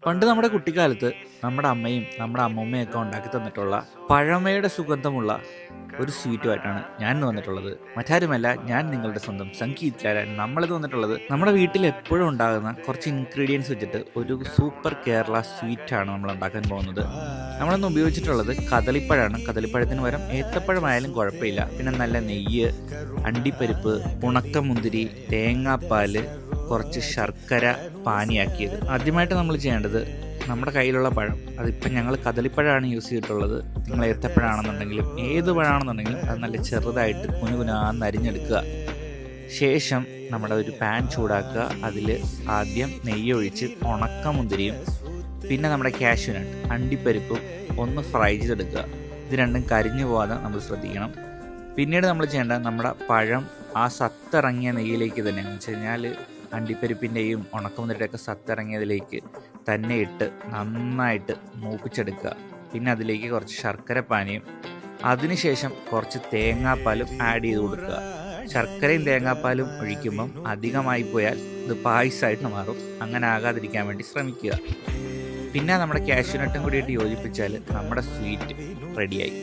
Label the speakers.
Speaker 1: പണ്ട് നമ്മുടെ കുട്ടിക്കാലത്ത് നമ്മുടെ അമ്മയും നമ്മുടെ അമ്മൂമ്മയൊക്കെ ഉണ്ടാക്കി തന്നിട്ടുള്ള പഴമയുടെ സുഗന്ധമുള്ള ഒരു സ്വീറ്റുമായിട്ടാണ് ഞാൻ ഇന്ന് വന്നിട്ടുള്ളത്. മറ്റാരുമല്ല, ഞാൻ നിങ്ങളുടെ സ്വന്തം സംഗീത് ചാരാൻ. നമ്മളിത് വന്നിട്ടുള്ളത് നമ്മുടെ വീട്ടിൽ എപ്പോഴും ഉണ്ടാകുന്ന കുറച്ച് ഇൻഗ്രീഡിയൻസ് വെച്ചിട്ട് ഒരു സൂപ്പർ കേരള സ്വീറ്റാണ് നമ്മൾ ഉണ്ടാക്കാൻ പോകുന്നത്. നമ്മളിന്ന് ഉപയോഗിച്ചിട്ടുള്ളത് കദളിപ്പഴമാണ്. കദളിപ്പഴത്തിന് പകരം ഏത്തപ്പഴമായാലും കുഴപ്പമില്ല. പിന്നെ നല്ല നെയ്യ്, അണ്ടിപ്പരിപ്പ്, ഉണക്കമുന്തിരി, തേങ്ങാപ്പാല്, കുറച്ച് ശർക്കര പാനിയാക്കിയത്. ആദ്യമായിട്ട് നമ്മൾ ചെയ്യേണ്ടത് നമ്മുടെ കയ്യിലുള്ള പഴം, അതിപ്പോൾ ഞങ്ങൾ കദളിപ്പഴമാണ് യൂസ് ചെയ്തിട്ടുള്ളത്. നിങ്ങൾ ഏത്തപ്പഴമാണെന്നുണ്ടെങ്കിലും ഏത് പഴമാണെന്നുണ്ടെങ്കിലും അത് നല്ല ചെറുതായിട്ട് കുനുകുനാന്ന് അരിഞ്ഞെടുക്കുക. ശേഷം നമ്മുടെ ഒരു പാൻ ചൂടാക്കുക. അതിൽ ആദ്യം നെയ്യ് ഒഴിച്ച് ഉണക്കമുന്തിരിയും പിന്നെ നമ്മുടെ കാഷ്യൂനട്ട്, അണ്ടിപ്പരിപ്പും ഒന്ന് ഫ്രൈ ചെയ്തെടുക്കുക. ഇത് രണ്ടും കരിഞ്ഞു പോകാതെ നമ്മൾ ശ്രദ്ധിക്കണം. പിന്നീട് നമ്മൾ ചെയ്യേണ്ട നമ്മുടെ പഴം ആ സത്തിറങ്ങിയ നെയ്യിലേക്ക് തന്നെ, എന്ന് വെച്ച് കഴിഞ്ഞാൽ അണ്ടിപ്പരിപ്പിൻ്റെയും ഉണക്കമുന്തിരിയുടെയൊക്കെ സത്തിറങ്ങിയതിലേക്ക് തന്നെ ഇട്ട് നന്നായിട്ട് മൂപ്പിച്ചെടുക്കുക. പിന്നെ അതിലേക്ക് കുറച്ച് ശർക്കര പാനിയും അതിനുശേഷം കുറച്ച് തേങ്ങാപ്പാലും ആഡ് ചെയ്ത് കൊടുക്കുക. ശർക്കരയും തേങ്ങാപ്പാലും ഒഴിക്കുമ്പം അധികമായി പോയാൽ ഇത് പായസമായിട്ട് മാറും. അങ്ങനെ ആകാതിരിക്കാൻ വേണ്ടി ശ്രമിക്കുക. പിന്നെ നമ്മുടെ കാഷ്യൂനട്ടും കൂടിയിട്ട് യോജിപ്പിച്ചാൽ നമ്മുടെ സ്വീറ്റ് റെഡിയായി.